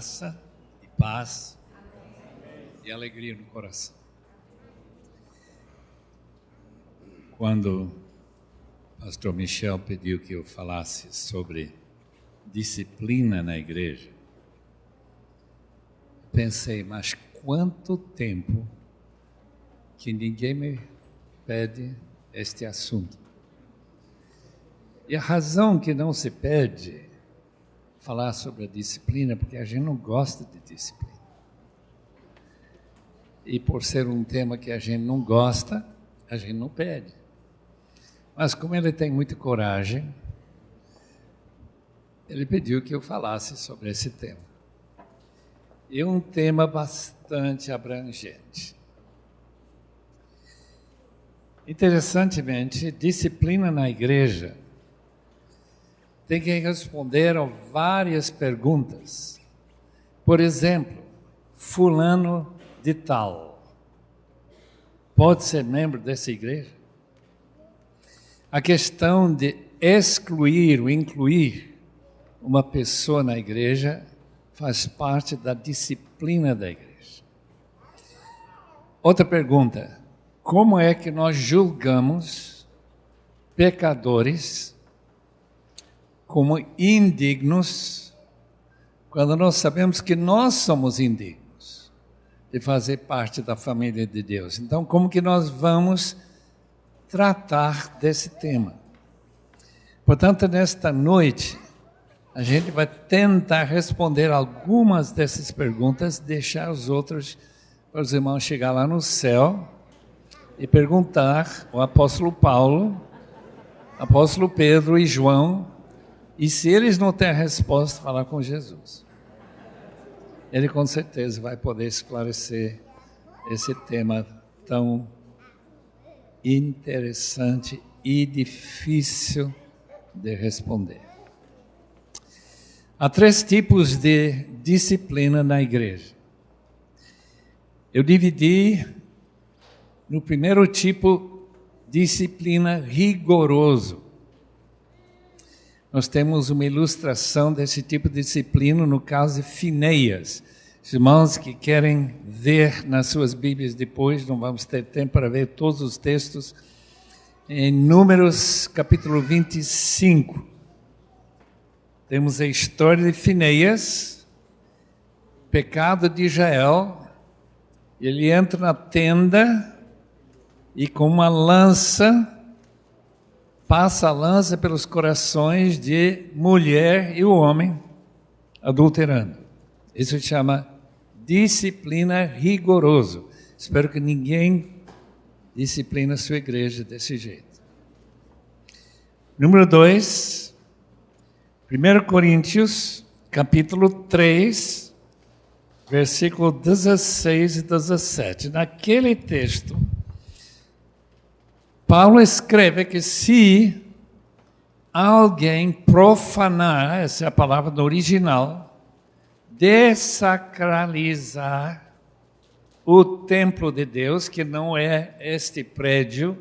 graça e paz e alegria no coração. Quando o pastor Michel pediu que eu falasse sobre disciplina na igreja, pensei, mas quanto tempo que ninguém me pede este assunto. E a razão que não se pede falar sobre a disciplina, porque a gente não gosta de disciplina. E por ser um tema que a gente não gosta, a gente não pede. Mas como ele tem muita coragem, ele pediu que eu falasse sobre esse tema. E é um tema bastante abrangente. Interessantemente, disciplina na igreja tem que responder a várias perguntas. Por exemplo, fulano de tal pode ser membro dessa igreja? A questão de excluir ou incluir uma pessoa na igreja faz parte da disciplina da igreja. Outra pergunta: como é que nós julgamos pecadores como indignos quando nós sabemos que nós somos indignos de fazer parte da família de Deus? Então, como que nós vamos tratar desse tema? Portanto, nesta noite, a gente vai tentar responder algumas dessas perguntas, deixar os outros para os irmãos chegar lá no céu e perguntar ao apóstolo Paulo, apóstolo Pedro e João, e se eles não têm a resposta, falar com Jesus. Ele com certeza vai poder esclarecer esse tema tão interessante e difícil de responder. Há 3 tipos de disciplina na igreja. Eu dividi no primeiro tipo, disciplina rigoroso. Nós temos uma ilustração desse tipo de disciplina no caso de Finéias. Os irmãos que querem ver nas suas Bíblias depois, não vamos ter tempo para ver todos os textos, em Números capítulo 25. Temos a história de Finéias, pecado de Israel. Ele entra na tenda e com uma lança, passa a lança pelos corações de mulher e o homem adulterando. Isso se chama disciplina rigoroso. Espero que ninguém disciplina a sua igreja desse jeito. Número 2, 1 Coríntios, capítulo 3, versículo 16 e 17. Naquele texto, Paulo escreve que se alguém profanar, essa é a palavra no original, desacralizar o templo de Deus, que não é este prédio,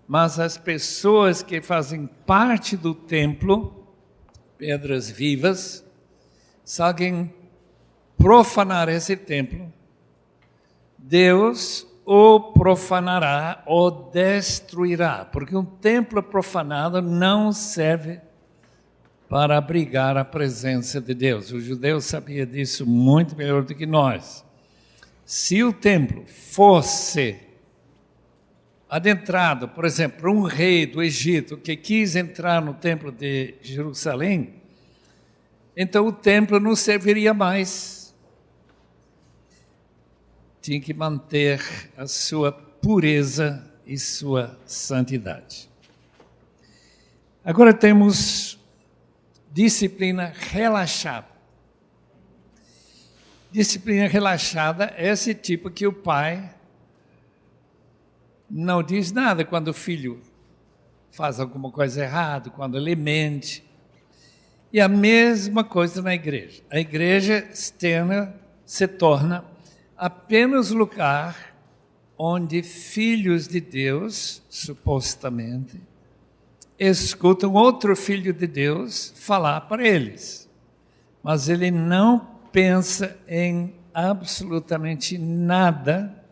mas as pessoas que fazem parte do templo, pedras vivas, se alguém profanar esse templo, Deus o profanará ou destruirá, porque um templo profanado não serve para abrigar a presença de Deus. O judeu sabia disso muito melhor do que nós. Se o templo fosse adentrado, por exemplo, por um rei do Egito que quis entrar no templo de Jerusalém, então o templo não serviria mais. Tinha que manter a sua pureza e sua santidade. Agora temos disciplina relaxada. Disciplina relaxada é esse tipo que o pai não diz nada quando o filho faz alguma coisa errada, quando ele mente. E a mesma coisa na igreja. A igreja externa se torna apenas lugar onde filhos de Deus, supostamente, escutam outro filho de Deus falar para eles. Mas ele não pensa em absolutamente nada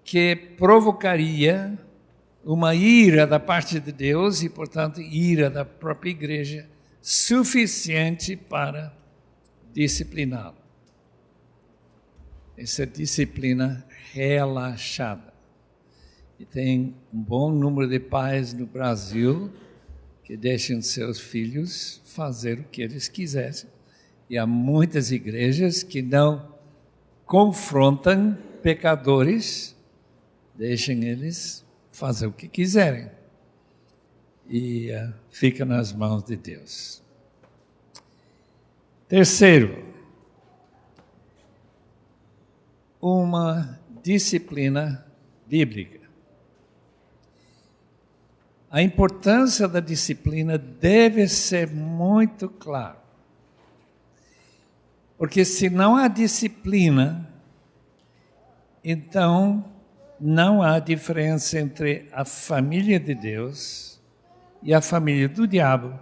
que provocaria uma ira da parte de Deus e, portanto, ira da própria igreja, suficiente para discipliná-lo. Essa disciplina relaxada. E tem um bom número de pais no Brasil que deixam seus filhos fazer o que eles quiserem. E há muitas igrejas que não confrontam pecadores, deixam eles fazer o que quiserem. E fica nas mãos de Deus. Terceiro, uma disciplina bíblica. A importância da disciplina deve ser muito clara. Porque se não há disciplina, então não há diferença entre a família de Deus e a família do diabo.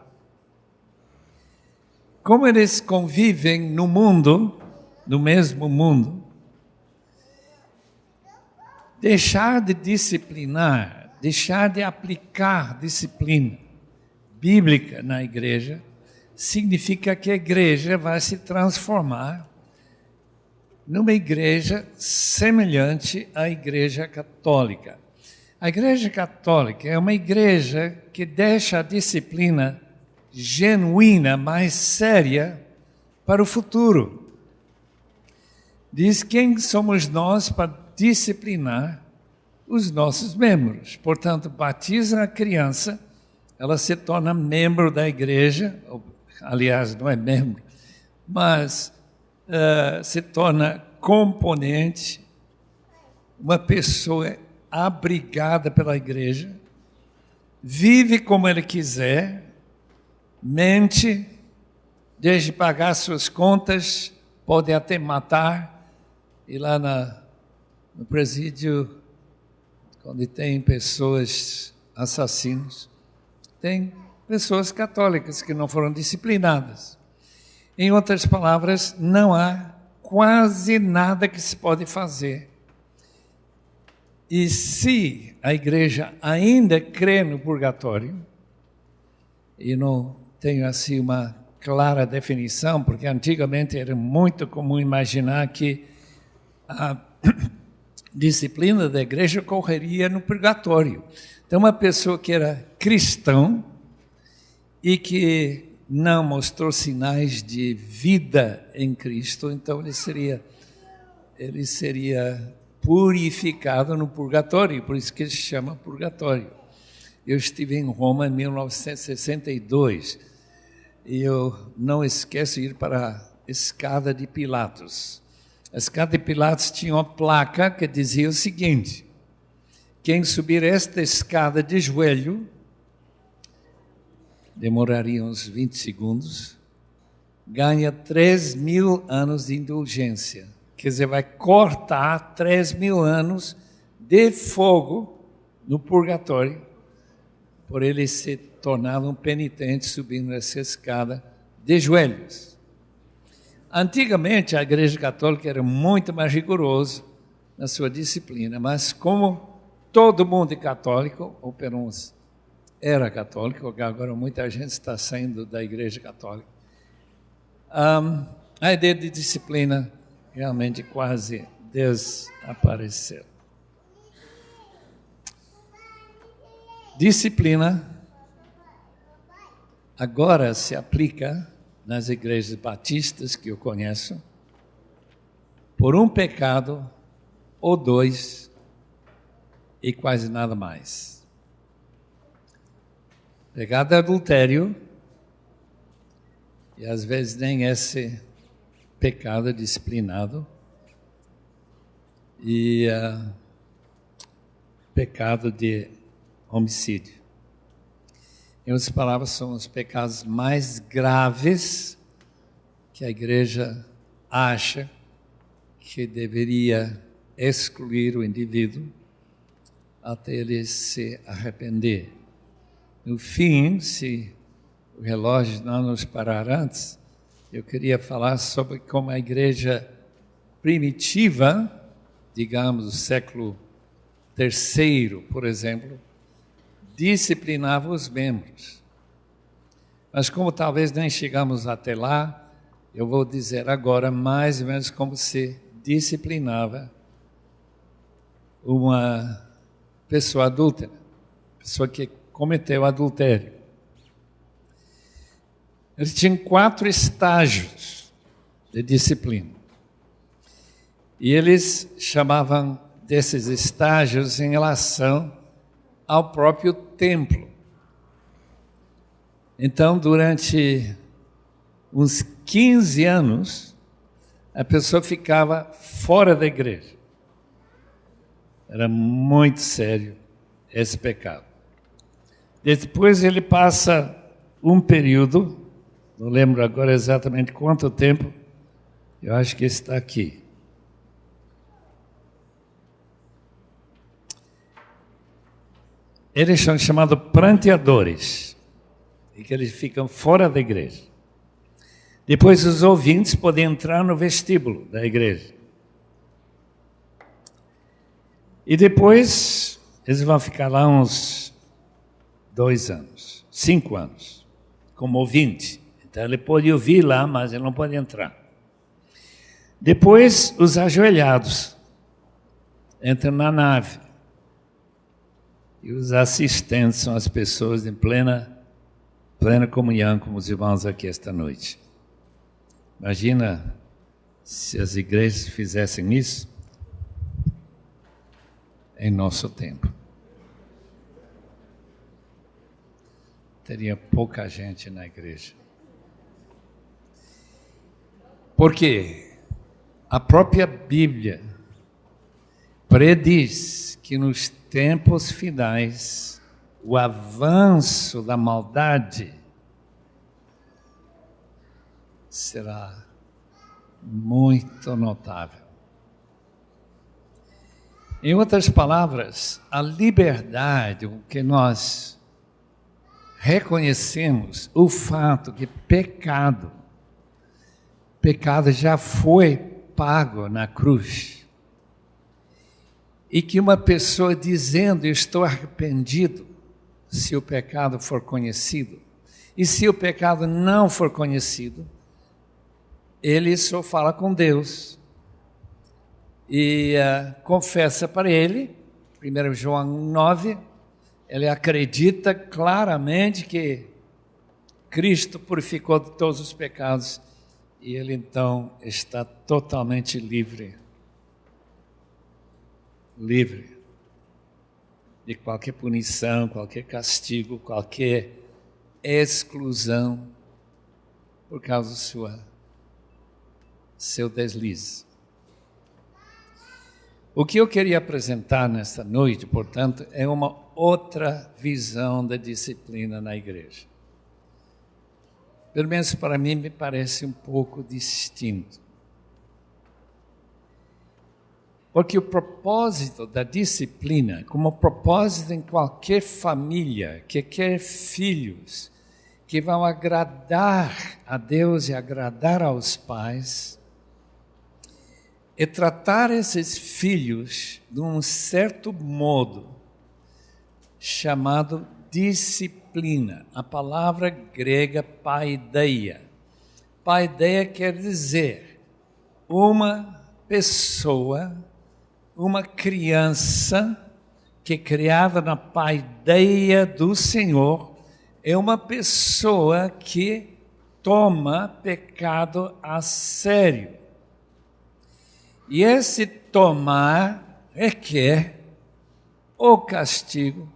Como eles convivem no mundo, no mesmo mundo, deixar de disciplinar, deixar de aplicar disciplina bíblica na igreja, significa que a igreja vai se transformar numa igreja semelhante à igreja católica. A igreja católica é uma igreja que deixa a disciplina genuína, mais séria, para o futuro. Diz quem somos nós para disciplinar os nossos membros. Portanto, batiza a criança, ela se torna membro da igreja, aliás, não é membro, mas se torna componente, uma pessoa abrigada pela igreja, vive como ele quiser, mente, deixa de pagar suas contas, pode até matar. E lá no presídio, quando tem pessoas assassinos, tem pessoas católicas que não foram disciplinadas. Em outras palavras, não há quase nada que se pode fazer. E se a igreja ainda crê no purgatório, e não tenho assim uma clara definição, porque antigamente era muito comum imaginar que a disciplina da igreja ocorreria no purgatório. Então, uma pessoa que era cristão e que não mostrou sinais de vida em Cristo, então ele seria purificado no purgatório, por isso que ele se chama purgatório. Eu estive em Roma em 1962 e eu não esqueço de ir para a escada de Pilatos. A escada de Pilatos tinha uma placa que dizia o seguinte: quem subir esta escada de joelho, demoraria uns 20 segundos, ganha 3.000 anos de indulgência. Quer dizer, vai cortar 3.000 anos de fogo no purgatório, por ele se tornar um penitente subindo essa escada de joelhos. Antigamente, a Igreja Católica era muito mais rigorosa na sua disciplina, mas como todo mundo é católico, ou pelo menos era católico, agora muita gente está saindo da Igreja Católica, a ideia de disciplina realmente quase desapareceu. Disciplina agora se aplica nas igrejas batistas que eu conheço, por um pecado ou dois e quase nada mais. Pecado de adultério, e às vezes nem esse pecado é disciplinado, e pecado de homicídio. Em outras palavras, são os pecados mais graves que a igreja acha que deveria excluir o indivíduo até ele se arrepender. No fim, se o relógio não nos parar antes, eu queria falar sobre como a igreja primitiva, digamos, do século III, por exemplo, disciplinava os membros. Mas como talvez nem chegamos até lá, eu vou dizer agora mais ou menos como se disciplinava uma pessoa adúltera, pessoa que cometeu adultério. Eles tinham 4 estágios de disciplina. E eles chamavam desses estágios em relação ao próprio templo. Então, durante uns 15 anos, a pessoa ficava fora da igreja. Era muito sério esse pecado. Depois ele passa um período, não lembro agora exatamente quanto tempo, eu acho que está aqui. Eles são chamados pranteadores, e que eles ficam fora da igreja. Depois os ouvintes podem entrar no vestíbulo da igreja. E depois eles vão ficar lá uns 2 anos, 5 anos, como ouvinte. Então ele pode ouvir lá, mas ele não pode entrar. Depois os ajoelhados entram na nave. E os assistentes são as pessoas em plena comunhão com os irmãos aqui esta noite. Imagina se as igrejas fizessem isso em nosso tempo. Teria pouca gente na igreja. Porque a própria Bíblia prediz que nos tempos finais o avanço da maldade será muito notável. Em outras palavras, a liberdade, o que nós reconhecemos, o fato que pecado já foi pago na cruz. E que uma pessoa dizendo, estou arrependido, se o pecado for conhecido, e se o pecado não for conhecido, ele só fala com Deus e confessa para ele, 1 João 9, ele acredita claramente que Cristo purificou de todos os pecados e ele então está totalmente livre de qualquer punição, qualquer castigo, qualquer exclusão por causa do seu deslize. O que eu queria apresentar nesta noite, portanto, é uma outra visão da disciplina na igreja. Pelo menos para mim me parece um pouco distinto. Porque o propósito da disciplina, como o propósito em qualquer família que quer filhos que vão agradar a Deus e agradar aos pais, é tratar esses filhos de um certo modo chamado disciplina. A palavra grega paideia. Paideia quer dizer uma pessoa, uma criança que é criada na paideia do Senhor, é uma pessoa que toma pecado a sério. E esse tomar requer ou castigo,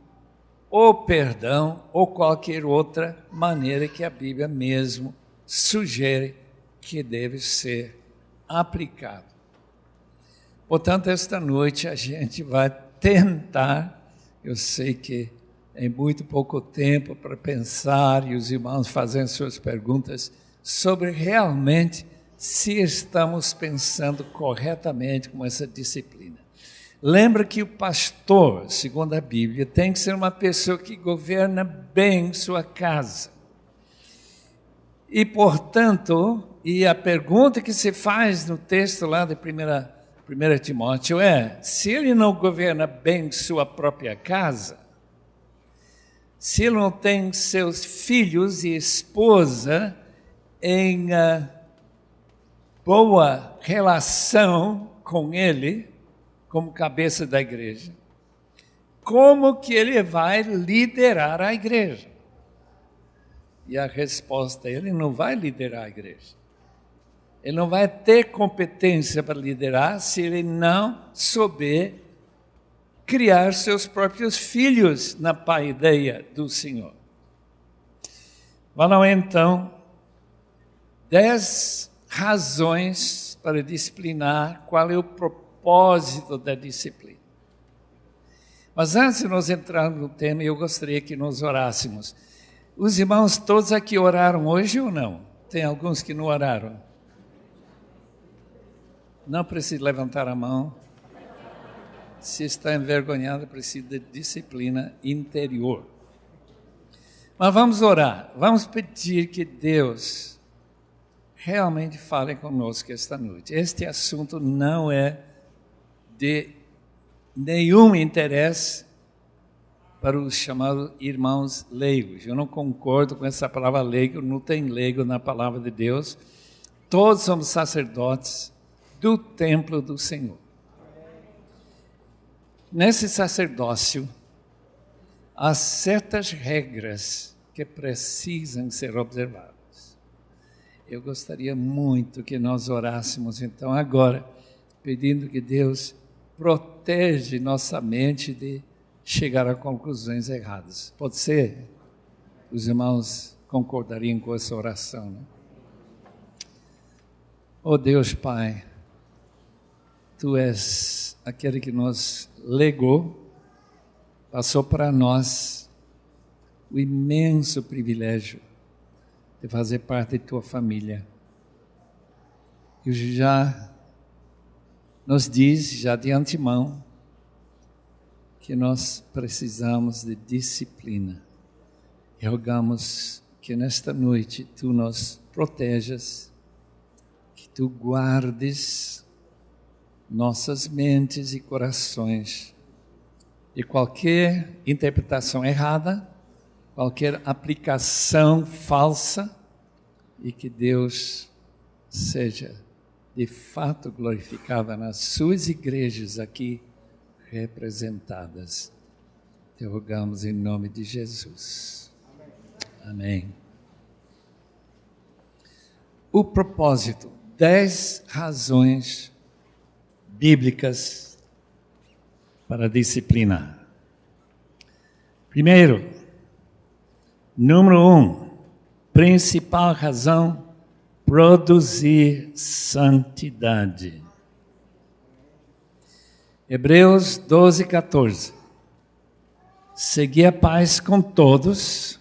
ou perdão, ou qualquer outra maneira que a Bíblia mesmo sugere que deve ser aplicado. Portanto, esta noite a gente vai tentar, eu sei que é muito pouco tempo para pensar e os irmãos fazendo suas perguntas sobre realmente se estamos pensando corretamente com essa disciplina. Lembra que o pastor, segundo a Bíblia, tem que ser uma pessoa que governa bem sua casa. E, portanto, E a pergunta que se faz no texto lá de 1 Timóteo é: se ele não governa bem sua própria casa, se ele não tem seus filhos e esposa em boa relação com ele, como cabeça da igreja, como que ele vai liderar a igreja? E a resposta é: ele não vai liderar a igreja. Ele não vai ter competência para liderar se ele não souber criar seus próprios filhos na paideia do Senhor. Vamos então, 10 razões para disciplinar, qual é o propósito da disciplina. Mas antes de nós entrarmos no tema, eu gostaria que nós orássemos. Os irmãos todos aqui oraram hoje ou não? Tem alguns que não oraram. Não precisa levantar a mão. Se está envergonhado, precisa de disciplina interior. Mas vamos orar. Vamos pedir que Deus realmente fale conosco esta noite. Este assunto não é de nenhum interesse para os chamados irmãos leigos. Eu não concordo com essa palavra leigo, não tem leigo na palavra de Deus. Todos somos sacerdotes do templo do Senhor. Nesse sacerdócio, há certas regras que precisam ser observadas. Eu gostaria muito que nós orássemos então agora, pedindo que Deus protege nossa mente de chegar a conclusões erradas. Pode ser? Os irmãos concordariam com essa oração, né? Oh Deus Pai, Tu és aquele que nos legou, passou para nós o imenso privilégio de fazer parte de Tua família. E já nos diz, já de antemão, que nós precisamos de disciplina. E rogamos que nesta noite Tu nos protejas, que Tu guardes nossas mentes e corações de qualquer interpretação errada, qualquer aplicação falsa, e que Deus seja de fato glorificado nas suas igrejas aqui representadas. Te rogamos em nome de Jesus. Amém. O propósito, 10 razões bíblicas para disciplinar. Primeiro, número 1, principal razão, produzir santidade. Hebreus 12, 14. Segui a paz com todos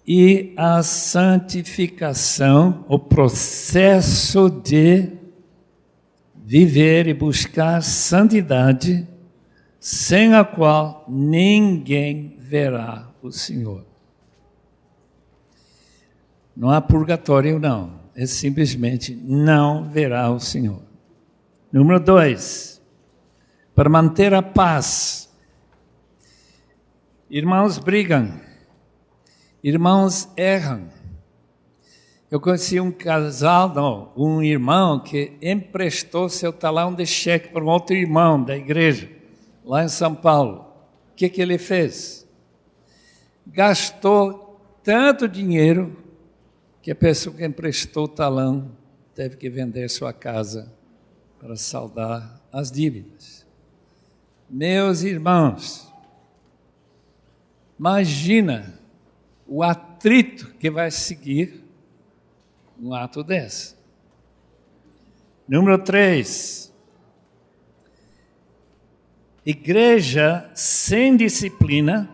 e a santificação, o processo de viver e buscar santidade, sem a qual ninguém verá o Senhor. Não há purgatório, não. É simplesmente não verá o Senhor. Número 2, para manter a paz. Irmãos brigam, irmãos erram. Eu conheci um casal, um irmão que emprestou seu talão de cheque para um outro irmão da igreja, lá em São Paulo. O que ele fez? Gastou tanto dinheiro que a pessoa que emprestou o talão teve que vender sua casa para saldar as dívidas. Meus irmãos, imagina o atrito que vai seguir um ato desse. Número 3. Igreja sem disciplina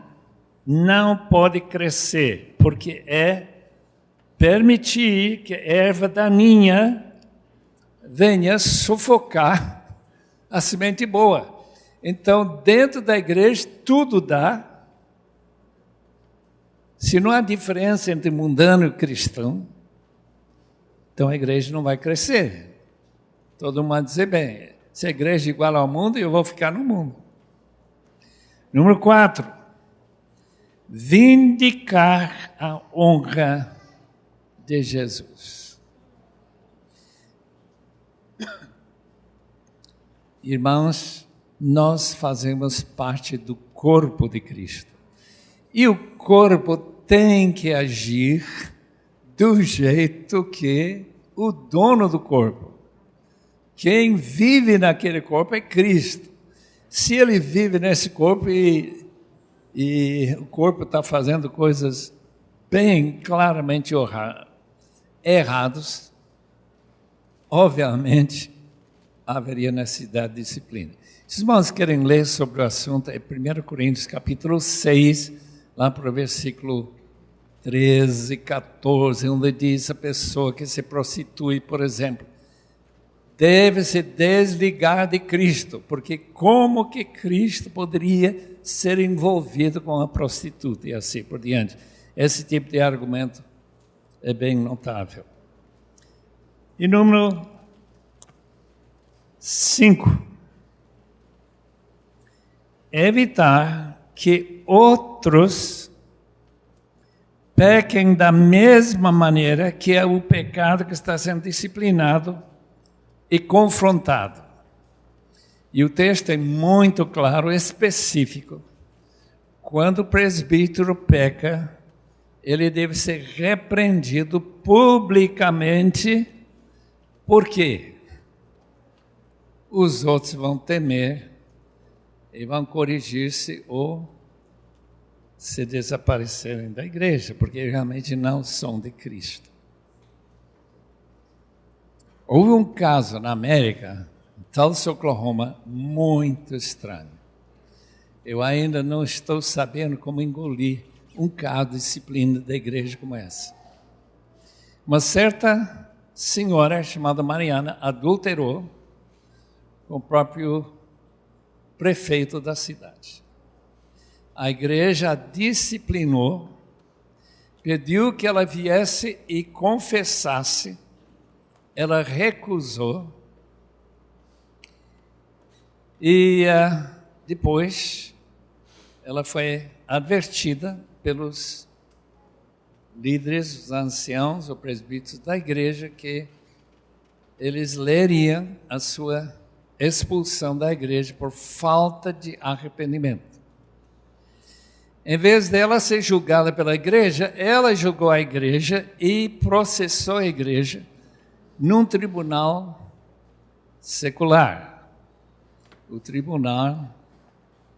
não pode crescer, porque é permitir que a erva daninha venha sufocar a semente boa. Então, dentro da igreja, tudo dá. Se não há diferença entre mundano e cristão, então a igreja não vai crescer. Todo mundo vai dizer, bem, se a igreja é igual ao mundo, eu vou ficar no mundo. Número 4, vindicar a honra de Jesus. Irmãos, nós fazemos parte do corpo de Cristo. E o corpo tem que agir do jeito que o dono do corpo. Quem vive naquele corpo é Cristo. Se ele vive nesse corpo e o corpo está fazendo coisas bem claramente errados, obviamente haveria necessidade de disciplina. Se os irmãos querem ler sobre o assunto, é 1 Coríntios capítulo 6, lá para o versículo 13, 14, onde diz a pessoa que se prostitui, por exemplo, deve se desligar de Cristo, porque como que Cristo poderia ser envolvido com a prostituta e assim por diante. Esse tipo de argumento é bem notável. E número 5. Evitar que outros pequem da mesma maneira que é o pecado que está sendo disciplinado e confrontado. E o texto é muito claro, específico. Quando o presbítero peca, ele deve ser repreendido publicamente. Por quê? Os outros vão temer e vão corrigir-se ou se desaparecerem da igreja, porque realmente não são de Cristo. Houve um caso na América, em Tulsa, Oklahoma, muito estranho. Eu ainda não estou sabendo como engolir um caso de disciplina da igreja como essa. Uma certa senhora chamada Mariana adulterou com o próprio prefeito da cidade. A igreja a disciplinou, pediu que ela viesse e confessasse. Ela recusou e depois ela foi advertida pelos líderes, os anciãos, os presbíteros da igreja, que eles leriam a sua expulsão da igreja por falta de arrependimento. Em vez dela ser julgada pela igreja, ela julgou a igreja e processou a igreja num tribunal secular. O tribunal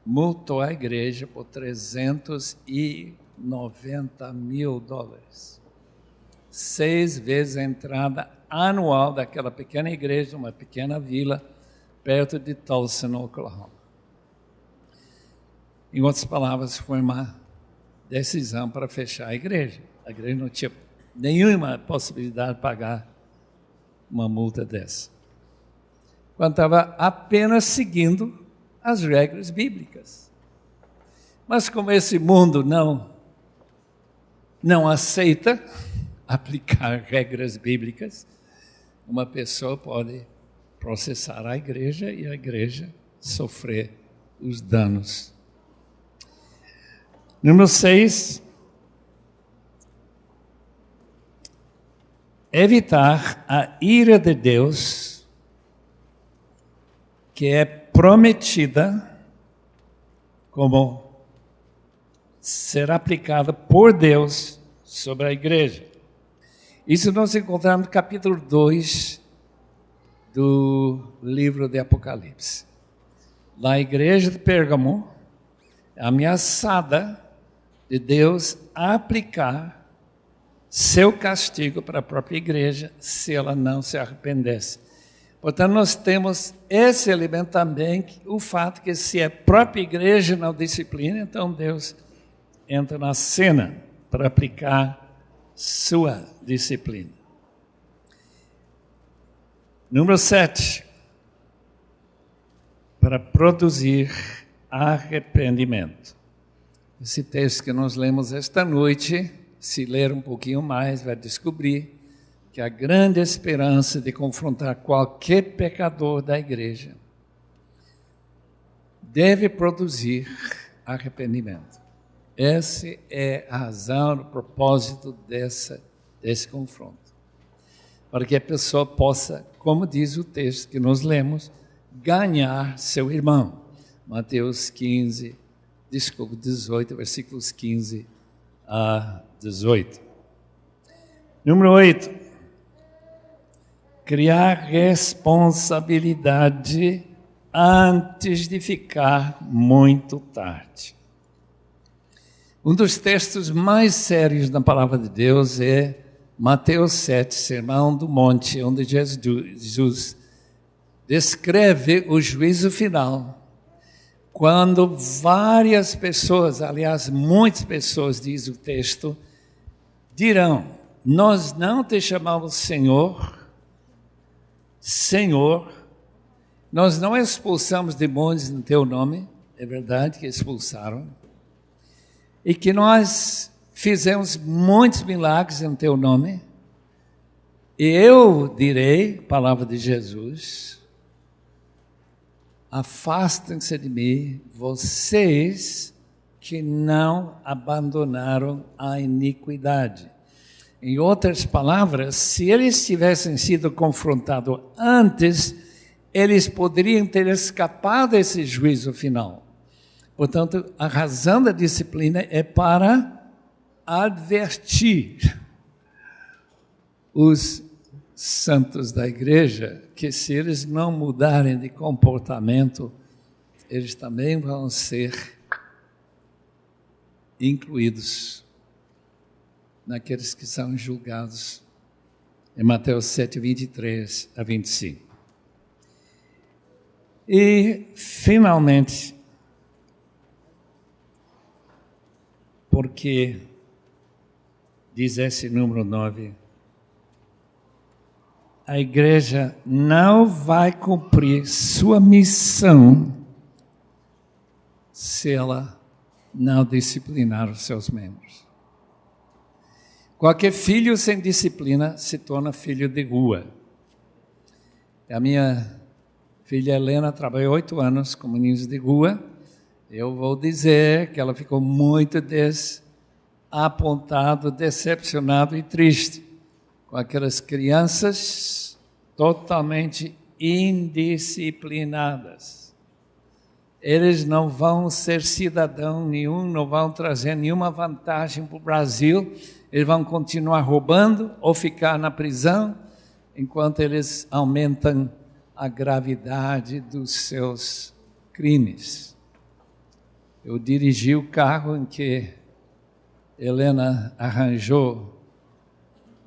multou a igreja por $390 mil. 6 vezes a entrada anual daquela pequena igreja, uma pequena vila, perto de Tulsa, no Oklahoma. Em outras palavras, foi uma decisão para fechar a igreja. A igreja não tinha nenhuma possibilidade de pagar uma multa dessa, quando estava apenas seguindo as regras bíblicas. Mas como esse mundo não aceita aplicar regras bíblicas, uma pessoa pode processar a igreja e a igreja sofrer os danos. Número 6. Evitar a ira de Deus, que é prometida como ser aplicada por Deus sobre a igreja. Isso nós encontramos no capítulo 2 do livro de Apocalipse. Lá a igreja de Pérgamo é ameaçada de Deus aplicar seu castigo para a própria igreja se ela não se arrependesse. Portanto, nós temos esse elemento também, o fato que se a própria igreja não disciplina, então Deus entra na cena para aplicar sua disciplina. Número 7. Para produzir arrependimento. Esse texto que nós lemos esta noite, se ler um pouquinho mais, vai descobrir que a grande esperança de confrontar qualquer pecador da igreja deve produzir arrependimento. Essa é a razão, o propósito desse confronto. Para que a pessoa possa, como diz o texto que nós lemos, ganhar seu irmão. Mateus 18, versículos 15 a 18. Número 8. Criar responsabilidade antes de ficar muito tarde. Um dos textos mais sérios na palavra de Deus é Mateus 7, Sermão do Monte, onde Jesus descreve o juízo final, quando várias pessoas, aliás, muitas pessoas, diz o texto, dirão: nós não te chamamos Senhor, Senhor, nós não expulsamos demônios no teu nome, é verdade que expulsaram, e que nós fizemos muitos milagres em teu nome, e eu direi, palavra de Jesus, afastem-se de mim, vocês que não abandonaram a iniquidade. Em outras palavras, se eles tivessem sido confrontados antes, eles poderiam ter escapado desse juízo final. Portanto, a razão da disciplina é para advertir os santos da igreja que, se eles não mudarem de comportamento, eles também vão ser incluídos naqueles que são julgados em Mateus 7, 23 a 25. E, finalmente, porque, diz esse número 9, a igreja não vai cumprir sua missão se ela não disciplinar os seus membros. Qualquer filho sem disciplina se torna filho de rua. A minha filha Helena trabalhou 8 anos com meninos de rua. Eu vou dizer que ela ficou muito desapontado, decepcionado e triste com aquelas crianças totalmente indisciplinadas. Eles não vão ser cidadão nenhum, não vão trazer nenhuma vantagem para o Brasil, eles vão continuar roubando ou ficar na prisão, enquanto eles aumentam a gravidade dos seus crimes. Eu dirigi o carro em que Helena arranjou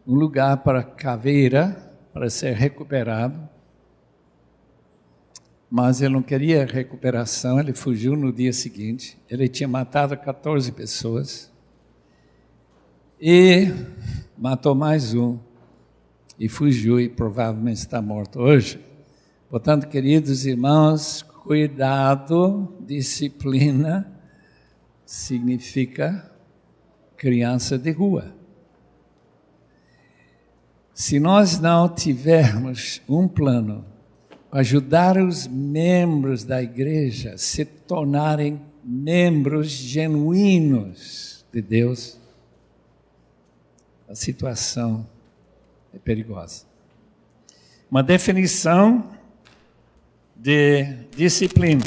um lugar para caveira, para ser recuperado, mas ele não queria recuperação, ele fugiu no dia seguinte. Ele tinha matado 14 pessoas e matou mais um e fugiu e provavelmente está morto hoje. Portanto, queridos irmãos, cuidado, disciplina significa criança de rua. Se nós não tivermos um plano para ajudar os membros da igreja a se tornarem membros genuínos de Deus, a situação é perigosa. Uma definição de disciplina: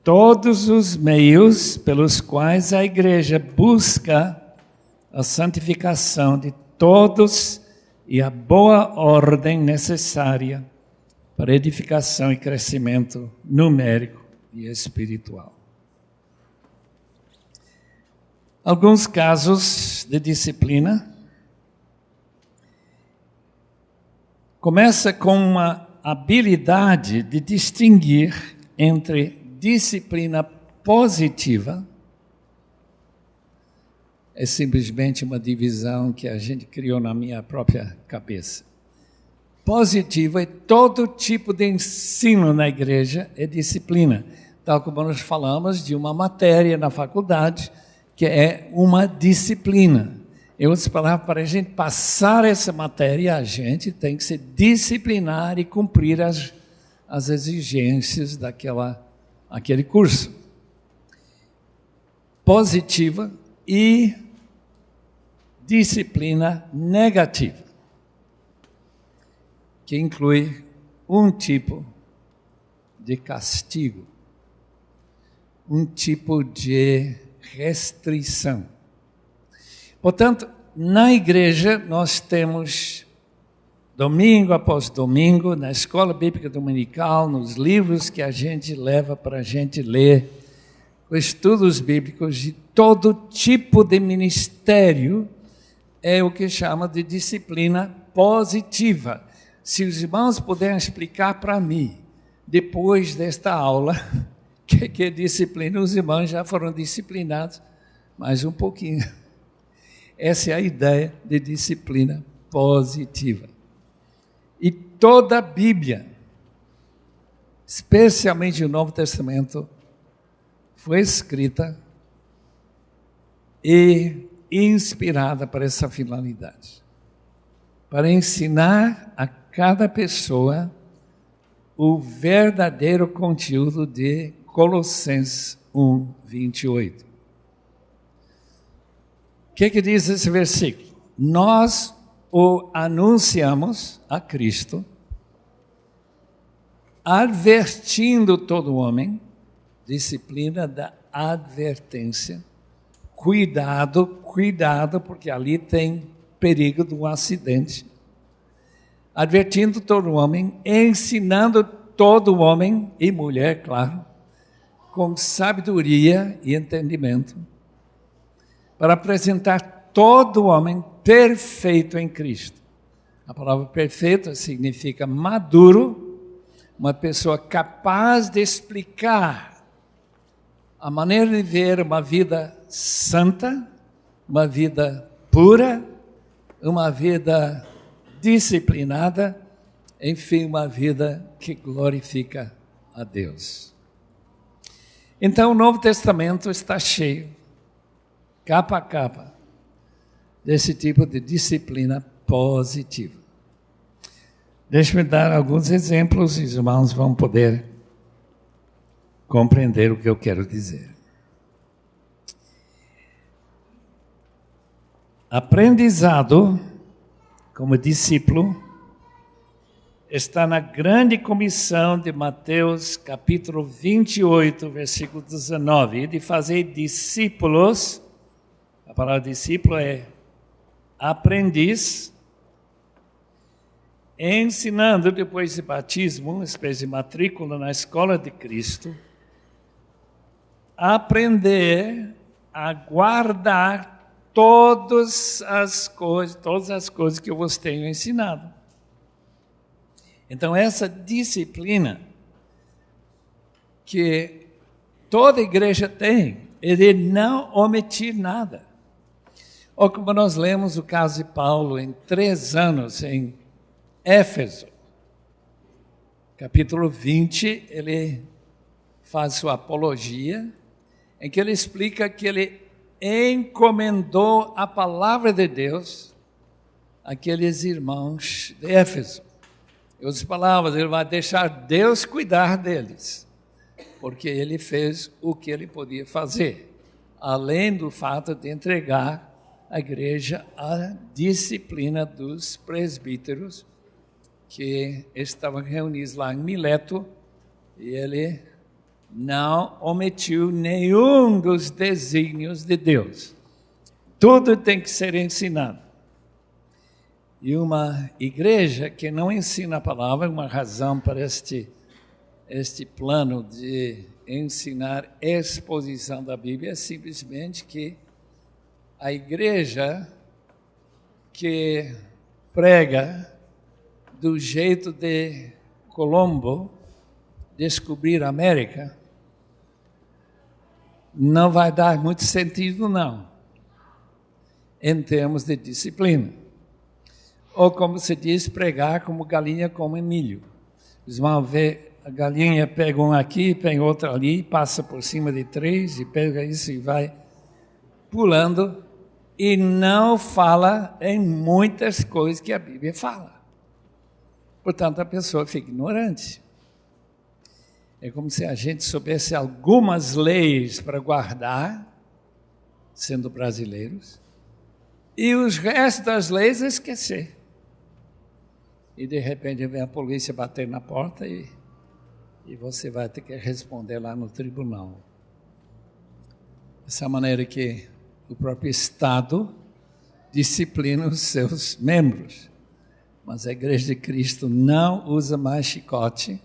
todos os meios pelos quais a igreja busca a santificação de todos e a boa ordem necessária para edificação e crescimento numérico e espiritual. Alguns casos de disciplina. Começa com uma habilidade de distinguir entre disciplina positiva, é simplesmente uma divisão que a gente criou na minha própria cabeça. Positiva é todo tipo de ensino na igreja, é disciplina. Tal como nós falamos de uma matéria na faculdade, que é uma disciplina. Em outras palavras, para a gente passar essa matéria, a gente tem que se disciplinar e cumprir as exigências daquele curso. Positiva e disciplina negativa, que inclui um tipo de castigo, um tipo de restrição. Portanto, na igreja nós temos, domingo após domingo, na escola bíblica dominical, nos livros que a gente leva para a gente ler, estudos bíblicos de todo tipo de ministério, é o que chama de disciplina positiva. Se os irmãos puderem explicar para mim, depois desta aula, o que é disciplina, os irmãos já foram disciplinados mais um pouquinho. Essa é a ideia de disciplina positiva. E toda a Bíblia, especialmente o Novo Testamento, foi escrita e inspirada para essa finalidade. Para ensinar a cada pessoa o verdadeiro conteúdo de Colossenses 1, 28. O que diz esse versículo? Nós o anunciamos a Cristo, advertindo todo homem, disciplina da advertência, cuidado, porque ali tem perigo de um acidente. Advertindo todo homem, ensinando todo homem e mulher, claro, com sabedoria e entendimento, para apresentar todo homem perfeito em Cristo. A palavra perfeito significa maduro, uma pessoa capaz de explicar a maneira de ver uma vida santa, uma vida pura, uma vida disciplinada, enfim, uma vida que glorifica a Deus. Então, o Novo Testamento está cheio, capa a capa, desse tipo de disciplina positiva. Deixe-me dar alguns exemplos e os irmãos vão poder compreender o que eu quero dizer. Aprendizado como discípulo está na grande comissão de Mateus capítulo 28, versículo 19, e de fazer discípulos. A palavra discípulo é aprendiz, ensinando depois de batismo, uma espécie de matrícula na escola de Cristo, aprender a guardar todas as coisas que eu vos tenho ensinado. Então, essa disciplina que toda igreja tem, é de não omitir nada. Ou como nós lemos o caso de Paulo em 3 anos em Éfeso, capítulo 20, ele faz sua apologia, em que ele explica que ele encomendou a palavra de Deus àqueles irmãos de Éfeso. Em outras palavras, ele vai deixar Deus cuidar deles, porque ele fez o que ele podia fazer, além do fato de entregar a igreja à disciplina dos presbíteros que estavam reunidos lá em Mileto, e ele não omitiu nenhum dos desígnios de Deus. Tudo tem que ser ensinado. E uma igreja que não ensina a palavra, uma razão para este plano de ensinar exposição da Bíblia, é simplesmente que a igreja que prega do jeito de Colombo descobrir a América, não vai dar muito sentido, não, em termos de disciplina. Ou como se diz, pregar como galinha come milho. Os irmãos vê, a galinha pega um aqui, pega outro ali, passa por cima de 3 e pega isso e vai pulando e não fala em muitas coisas que a Bíblia fala. Portanto, a pessoa fica ignorante. É como se a gente soubesse algumas leis para guardar, sendo brasileiros, e os restos das leis esquecer. E de repente vem a polícia bater na porta e você vai ter que responder lá no tribunal. Essa maneira que o próprio Estado disciplina os seus membros. Mas a Igreja de Cristo não usa mais chicote,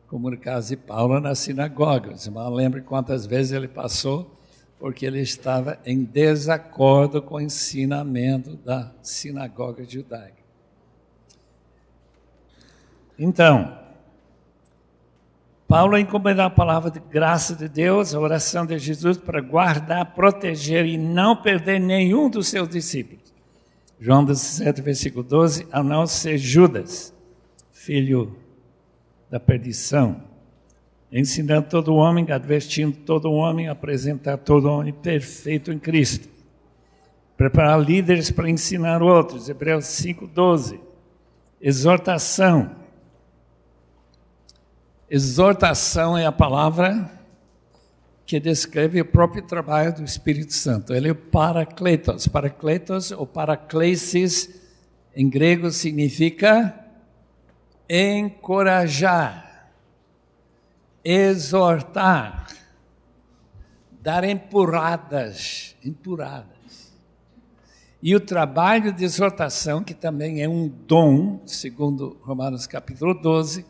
como no caso de Paulo na sinagoga. Você não lembra quantas vezes ele passou, porque ele estava em desacordo com o ensinamento da sinagoga judaica. Então, Paulo encomendou a palavra de graça de Deus, a oração de Jesus para guardar, proteger e não perder nenhum dos seus discípulos. João 17, versículo 12, a não ser Judas, filho da perdição, ensinando todo homem, advertindo todo homem, apresentar todo homem perfeito em Cristo. Preparar líderes para ensinar outros, Hebreus 5, 12. Exortação. Exortação é a palavra que descreve o próprio trabalho do Espírito Santo. Ele é o Parakletos. Parakletos ou Paraklesis, em grego, significa encorajar, exortar, dar empurradas. E o trabalho de exortação, que também é um dom, segundo Romanos capítulo 12,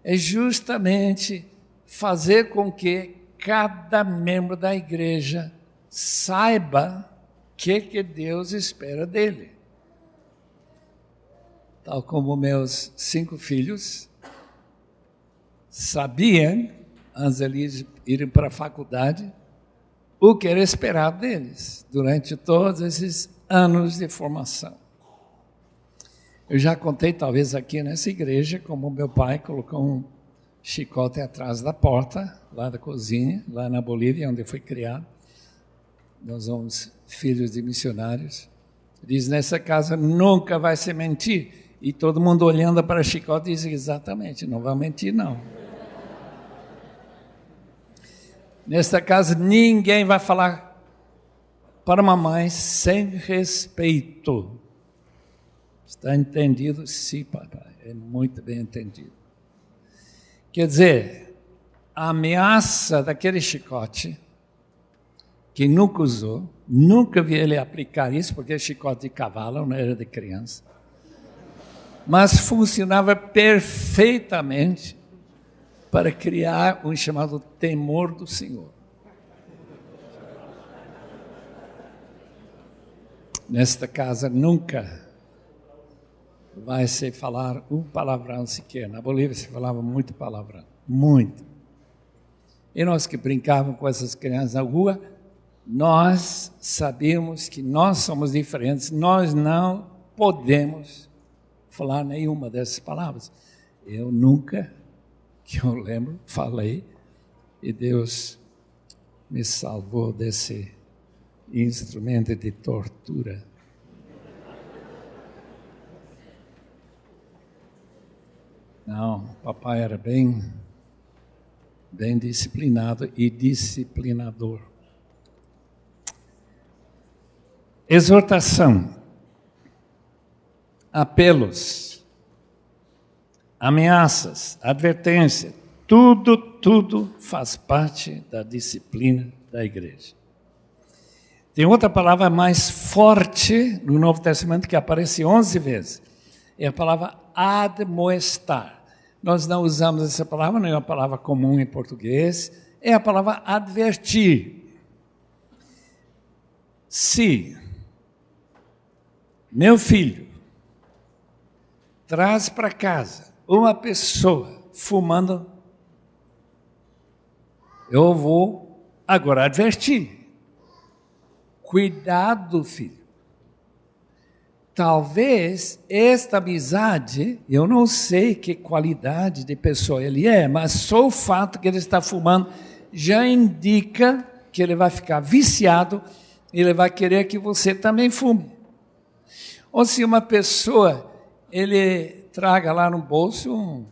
é justamente fazer com que cada membro da igreja saiba o que Deus espera dele. Tal como meus 5 filhos sabiam, antes de eles irem para a faculdade, o que era esperado deles durante todos esses anos de formação. Eu já contei, talvez aqui nessa igreja, como meu pai colocou um chicote atrás da porta, lá da cozinha, lá na Bolívia, onde eu fui criado. Nós somos filhos de missionários. Diz, nessa casa nunca vai se mentir. E todo mundo olhando para o chicote diz, exatamente, não vai mentir não. Nesta casa ninguém vai falar para a mamãe sem respeito. Está entendido? Sim, papai, é muito bem entendido. Quer dizer, a ameaça daquele chicote, que nunca usou, nunca vi ele aplicar isso, porque é chicote de cavalo, não era de criança, mas funcionava perfeitamente para criar um chamado temor do Senhor. Nesta casa nunca vai se falar um palavrão sequer. Na Bolívia se falava muito palavrão, muito. E nós que brincávamos com essas crianças na rua, nós sabíamos que nós somos diferentes, nós não podemos falar nenhuma dessas palavras. Eu nunca, que eu lembro, falei, e Deus me salvou desse instrumento de tortura. Não, papai era bem disciplinado e disciplinador. Exortação, apelos, ameaças, advertência, tudo faz parte da disciplina da igreja. Tem outra palavra mais forte no Novo Testamento que aparece 11 vezes. É a palavra admoestar. Nós não usamos essa palavra, não é uma palavra comum em português. É a palavra advertir. Se meu filho traz para casa uma pessoa fumando, eu vou agora advertir. Cuidado, filho. Talvez esta amizade, eu não sei que qualidade de pessoa ele é, mas só o fato que ele está fumando já indica que ele vai ficar viciado ele vai querer que você também fume. Ou se uma pessoa, ele traga lá no bolso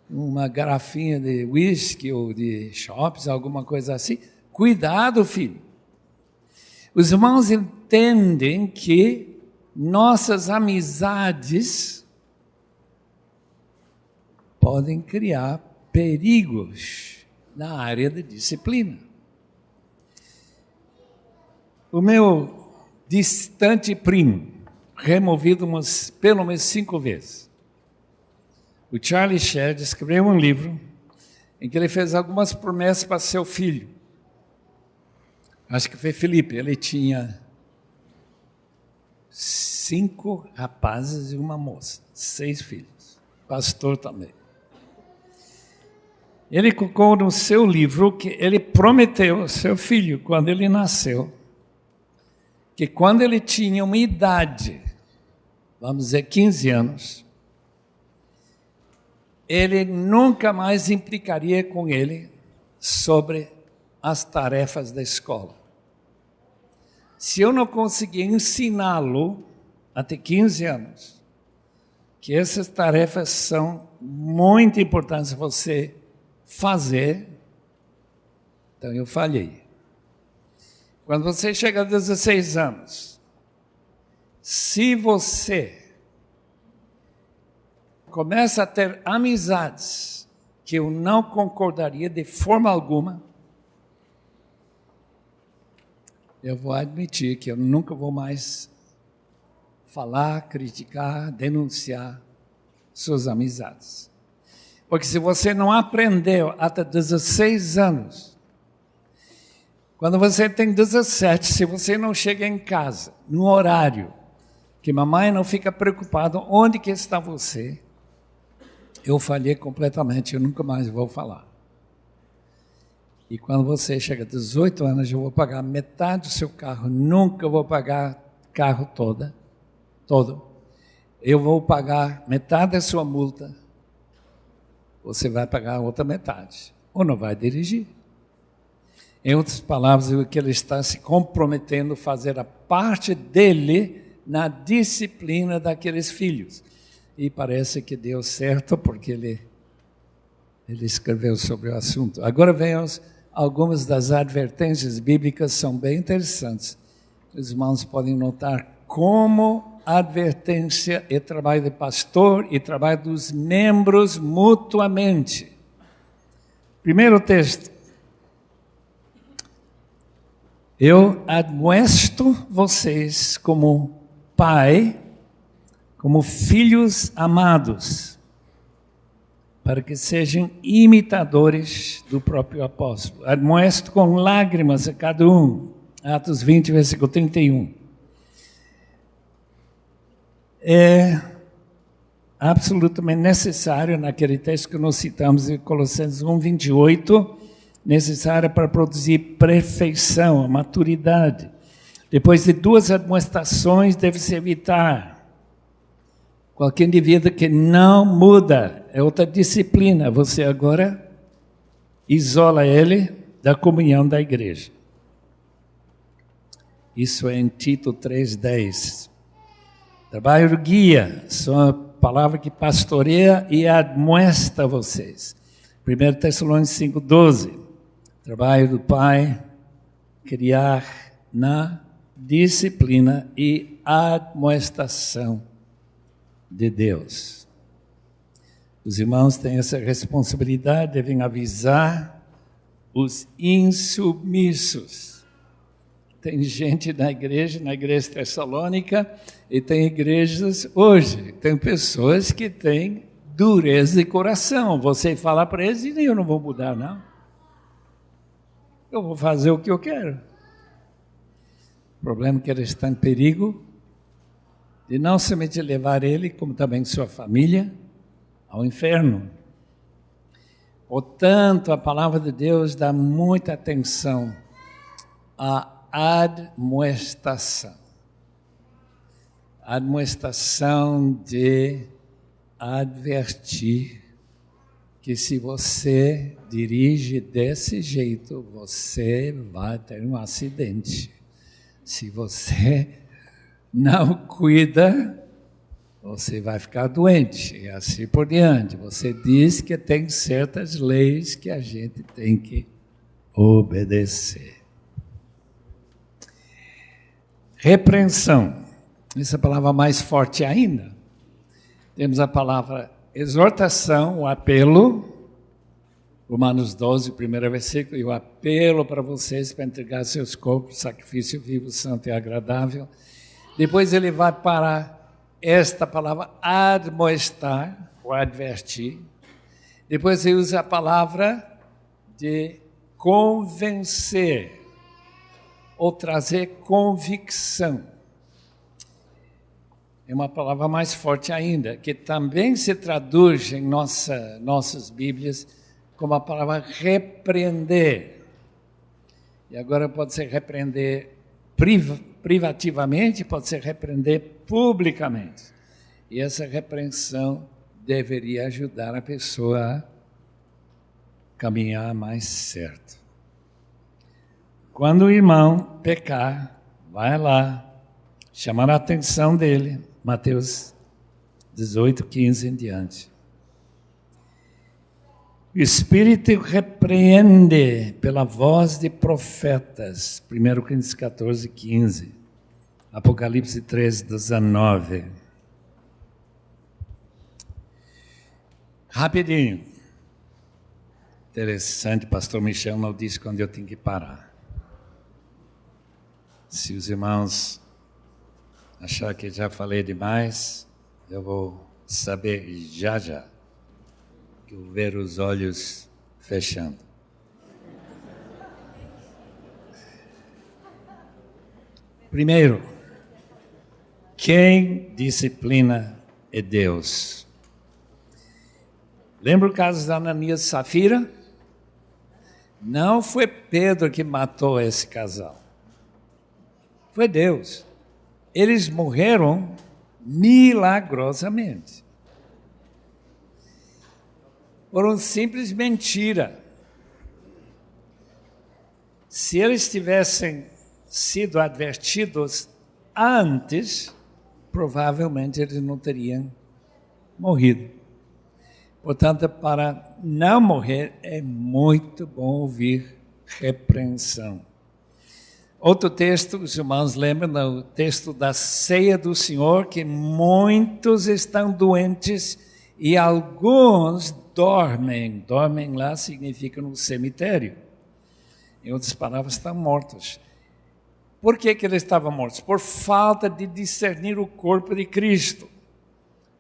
uma garrafinha de whisky ou de chops, alguma coisa assim, cuidado, filho. Os irmãos entendem que nossas amizades podem criar perigos na área de disciplina. O meu distante primo, removido pelo menos 5 vezes, o Charlie Shedd escreveu um livro em que ele fez algumas promessas para seu filho. Acho que foi Felipe. Ele tinha 5 rapazes e uma moça, 6 filhos. Pastor também. Ele colocou no seu livro que ele prometeu ao seu filho, quando ele nasceu, que quando ele tinha uma idade, vamos dizer 15 anos, ele nunca mais implicaria com ele sobre as tarefas da escola. Se eu não conseguir ensiná-lo até 15 anos, que essas tarefas são muito importantes você fazer, então eu falhei. Quando você chega a 16 anos, se você começa a ter amizades que eu não concordaria de forma alguma, eu vou admitir que eu nunca vou mais falar, criticar, denunciar suas amizades. Porque se você não aprendeu até 16 anos, quando você tem 17, se você não chega em casa, no horário, que mamãe não fica preocupada onde que está você, eu falhei completamente, eu nunca mais vou falar. E quando você chega a 18 anos, eu vou pagar metade do seu carro, nunca vou pagar carro todo. Eu vou pagar metade da sua multa, você vai pagar a outra metade, ou não vai dirigir. Em outras palavras, o que ele está se comprometendo a fazer a parte dele na disciplina daqueles filhos. E parece que deu certo, porque ele escreveu sobre o assunto. Agora venhamos, algumas das advertências bíblicas são bem interessantes. Os irmãos podem notar como a advertência é trabalho do pastor e trabalho dos membros mutuamente. Primeiro texto. Eu admoesto vocês como pai, como filhos amados, para que sejam imitadores do próprio apóstolo. Admoesto com lágrimas a cada um. Atos 20, versículo 31. É absolutamente necessário, naquele texto que nós citamos em Colossenses 1, 28, necessária para produzir perfeição, maturidade. Depois de 2 admoestações, deve-se evitar qualquer indivíduo que não muda. É outra disciplina. Você agora isola ele da comunhão da igreja. Isso é em Tito 3:10. Trabalho do guia, são a palavra que pastoreia e admoesta vocês. 1 Tessalonicenses 5:12. Trabalho do pai, criar na disciplina e admoestação de Deus. Os irmãos têm essa responsabilidade, devem avisar os insubmissos. Tem gente na igreja Tessalônica, e tem igrejas hoje, tem pessoas que têm dureza de coração. Você fala para eles, e eu não vou mudar, não. Eu vou fazer o que eu quero. O problema é que ele está em perigo de não somente levar ele, como também sua família, ao inferno. Portanto, a palavra de Deus dá muita atenção à admoestação. A admoestação de advertir que se você dirige desse jeito, você vai ter um acidente. Se você não cuida, você vai ficar doente, e assim por diante. Você diz que tem certas leis que a gente tem que obedecer. Repreensão. Essa palavra mais forte ainda. Temos a palavra exortação, o apelo. Romanos 12, primeiro versículo. E o apelo para vocês para entregar seus corpos, sacrifício vivo, santo e agradável. Depois ele vai para esta palavra admoestar, ou advertir. Depois ele usa a palavra de convencer, ou trazer convicção. É uma palavra mais forte ainda, que também se traduz em nossas Bíblias como a palavra repreender. E agora pode ser repreender privativamente, pode ser repreender publicamente. E essa repreensão deveria ajudar a pessoa a caminhar mais certo. Quando o irmão pecar, vai lá, chamar a atenção dele, Mateus 18, 15 em diante. O Espírito repreende pela voz de profetas, 1 Coríntios 14, 15, Apocalipse 3, 19. Rapidinho. Interessante, pastor Michel não disse quando eu tenho que parar. Se os irmãos achar que já falei demais, eu vou saber já. Que eu ver os olhos fechando. Primeiro, quem disciplina é Deus. Lembra o caso da Ananias e Safira? Não foi Pedro que matou esse casal. Foi Deus. Eles morreram milagrosamente. Por uma simples mentira. Se eles tivessem sido advertidos antes, provavelmente eles não teriam morrido. Portanto, para não morrer, é muito bom ouvir repreensão. Outro texto, os irmãos lembram, o texto da ceia do Senhor, que muitos estão doentes e alguns dormem. Dormem lá significa no cemitério. Em outras palavras, estão mortos. Por que eles estavam mortos? Por falta de discernir o corpo de Cristo.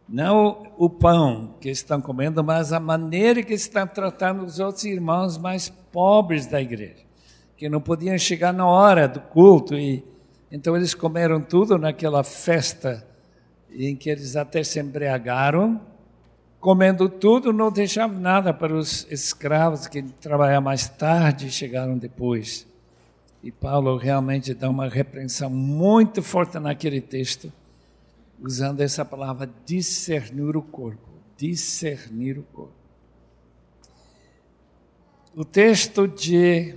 Não o pão que estão comendo, mas a maneira que estão tratando os outros irmãos mais pobres da igreja, que não podiam chegar na hora do culto. E então eles comeram tudo naquela festa em que eles até se embriagaram. Comendo tudo, não deixavam nada para os escravos que trabalhavam mais tarde e chegaram depois. E Paulo realmente dá uma repreensão muito forte naquele texto, usando essa palavra discernir o corpo. Discernir o corpo. O texto de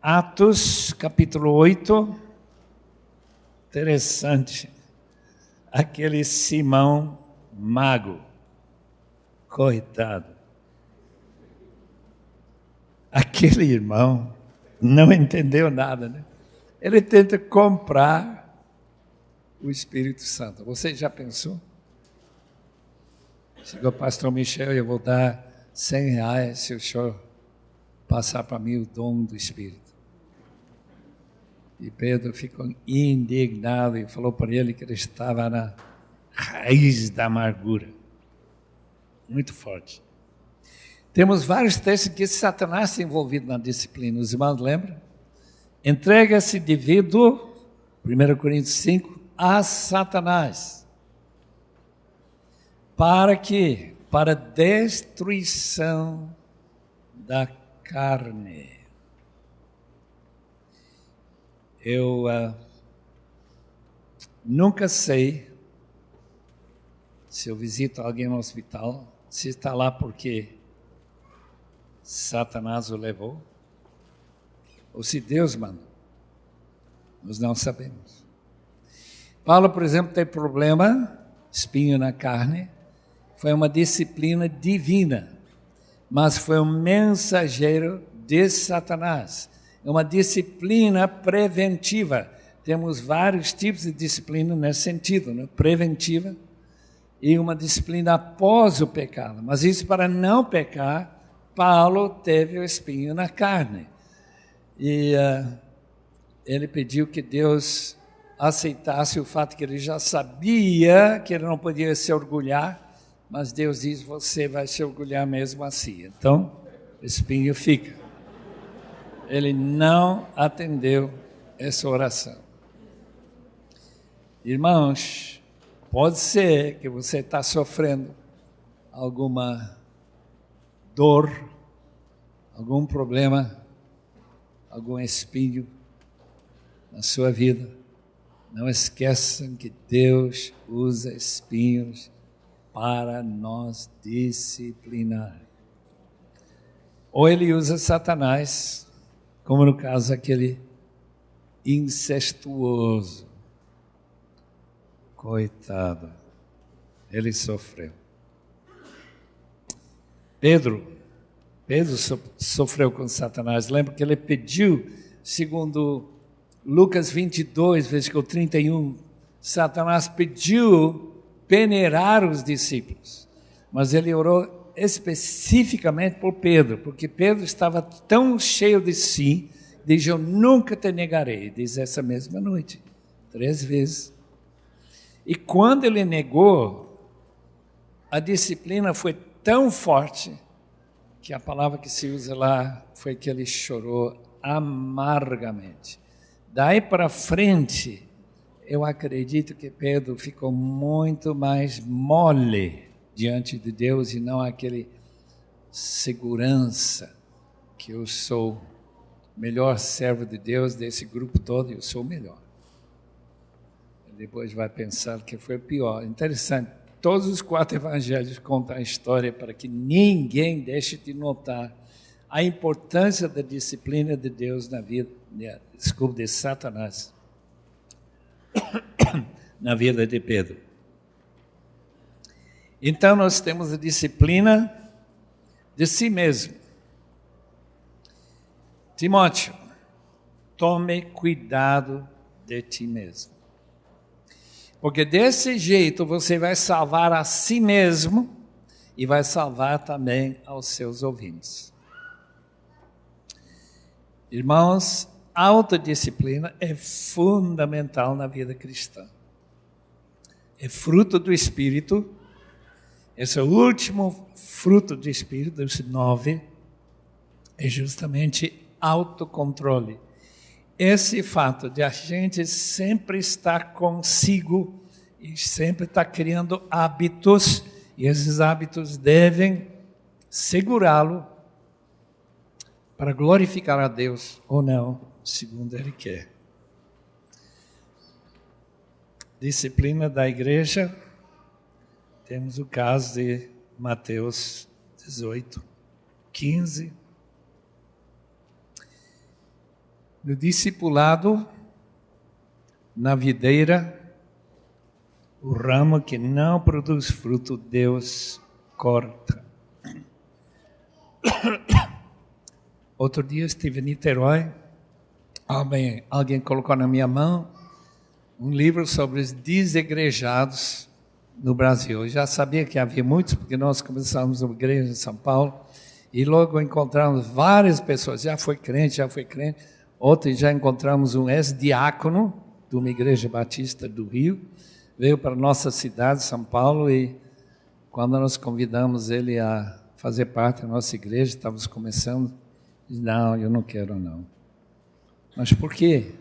Atos, capítulo 8, interessante. Aquele Simão mago, coitado. Aquele irmão não entendeu nada, né? Ele tenta comprar o Espírito Santo. Você já pensou? Chegou o pastor Michel, eu vou dar R$100 se o senhor passar para mim o dom do Espírito. E Pedro ficou indignado e falou para ele que ele estava na raiz da amargura. Muito forte. Temos vários textos que Satanás está envolvido na disciplina. Os irmãos lembram? Entrega-se devido, 1 Coríntios 5, a Satanás. Para quê? Para destruição da carne. Eu nunca sei, se eu visito alguém no hospital, se está lá porque Satanás o levou, ou se Deus mandou. Nós não sabemos. Paulo, por exemplo, tem problema, espinho na carne, foi uma disciplina divina, mas foi um mensageiro de Satanás. É uma disciplina preventiva. Temos vários tipos de disciplina nesse sentido, né? Preventiva e uma disciplina após o pecado. Mas isso para não pecar, Paulo teve o espinho na carne. E ele pediu que Deus aceitasse o fato que ele já sabia que ele não podia se orgulhar, mas Deus diz, você vai se orgulhar mesmo assim. Então, o espinho fica. Ele não atendeu essa oração. Irmãos, pode ser que você está sofrendo alguma dor, algum problema, algum espinho na sua vida. Não esqueçam que Deus usa espinhos para nos disciplinar. Ou ele usa Satanás, como no caso aquele incestuoso. Coitado, ele sofreu. Pedro sofreu com Satanás. Lembra que ele pediu, segundo Lucas 22, versículo 31, Satanás pediu peneirar os discípulos, mas ele orou especificamente por Pedro, porque Pedro estava tão cheio de si, diz, eu nunca te negarei, diz essa mesma noite, 3 vezes. E quando ele negou, a disciplina foi tão forte, que a palavra que se usa lá foi que ele chorou amargamente. Daí para frente, eu acredito que Pedro ficou muito mais mole diante de Deus e não aquele segurança que eu sou o melhor servo de Deus desse grupo todo, eu sou o melhor. Depois vai pensar que foi pior. Interessante, todos os 4 evangelhos contam a história para que ninguém deixe de notar a importância da disciplina de Deus na vida, de Satanás, na vida de Pedro. Então nós temos a disciplina de si mesmo. Timóteo, tome cuidado de ti mesmo. Porque desse jeito você vai salvar a si mesmo e vai salvar também aos seus ouvintes. Irmãos, autodisciplina é fundamental na vida cristã. É fruto do Espírito. Esse último fruto do Espírito, dos 9, é justamente autocontrole. Esse fato de a gente sempre estar consigo e sempre estar criando hábitos, e esses hábitos devem segurá-lo para glorificar a Deus ou não, segundo Ele quer. Disciplina da igreja, temos o caso de Mateus 18, 15. No discipulado, na videira, o ramo que não produz fruto, Deus corta. Outro dia estive em Niterói, alguém colocou na minha mão um livro sobre os desigrejados no Brasil. Eu já sabia que havia muitos, porque nós começamos uma igreja em São Paulo, e logo encontramos várias pessoas, já foi crente. Ontem já encontramos um ex-diácono de uma igreja batista do Rio, veio para a nossa cidade, São Paulo, e quando nós convidamos ele a fazer parte da nossa igreja, estávamos começando, disse, não, eu não quero não. Mas por quê?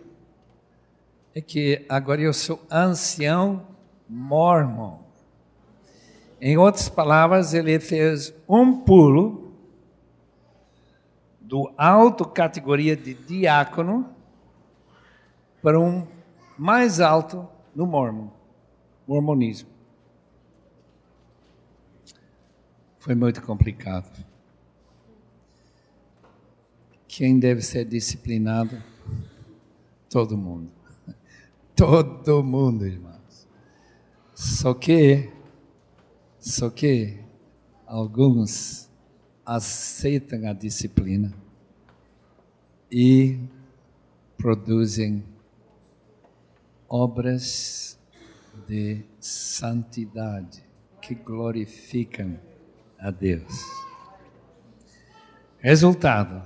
É que agora eu sou ancião mormon. Em outras palavras, ele fez um pulo do alto categoria de diácono para um mais alto no mormonismo. Foi muito complicado. Quem deve ser disciplinado? Todo mundo. Todo mundo, irmãos. Só que alguns aceitam a disciplina e produzem obras de santidade que glorificam a Deus. Resultado,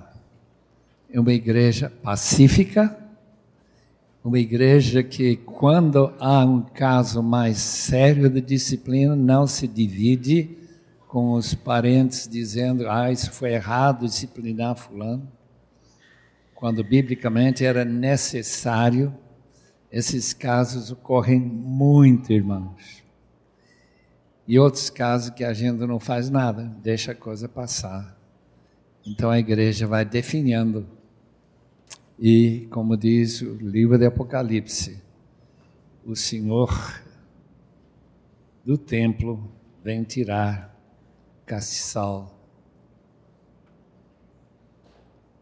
é uma igreja pacífica, uma igreja que, quando há um caso mais sério de disciplina, não se divide com os parentes dizendo, isso foi errado disciplinar fulano, quando biblicamente era necessário. Esses casos ocorrem muito, irmãos. E outros casos que a gente não faz nada, deixa a coisa passar. Então a igreja vai definindo. E, como diz o livro de Apocalipse, o Senhor do templo vem tirar castiçal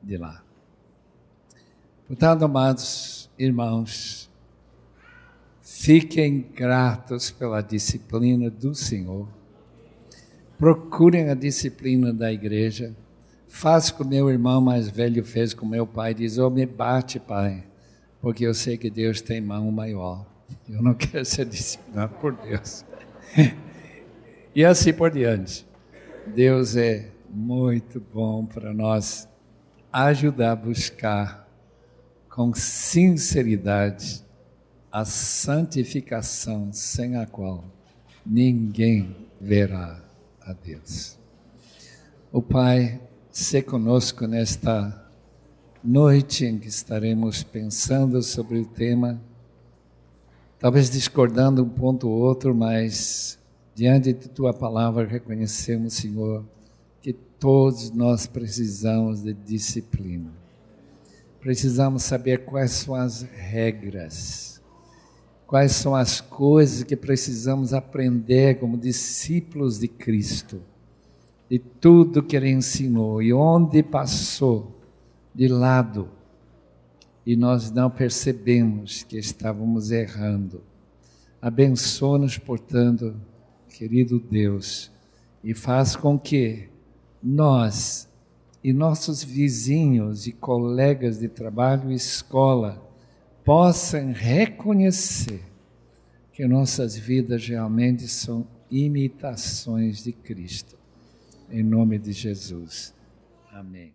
de lá. Portanto, amados irmãos, fiquem gratos pela disciplina do Senhor. Procurem a disciplina da igreja. Faça como meu irmão mais velho fez com meu pai. Diz, me bate, pai, porque eu sei que Deus tem mão maior. Eu não quero ser disciplinado por Deus. E assim por diante. Deus é muito bom para nós ajudar a buscar com sinceridade a santificação sem a qual ninguém verá a Deus. O Pai, se conosco nesta noite em que estaremos pensando sobre o tema, talvez discordando um ponto ou outro, mas diante de Tua Palavra reconhecemos, Senhor, que todos nós precisamos de disciplina. Precisamos saber quais são as regras, quais são as coisas que precisamos aprender como discípulos de Cristo, de tudo que Ele ensinou e onde passou de lado e nós não percebemos que estávamos errando. Abençoa-nos, portanto, querido Deus, e faz com que nós e nossos vizinhos e colegas de trabalho e escola possam reconhecer que nossas vidas realmente são imitações de Cristo. Em nome de Jesus. Amém.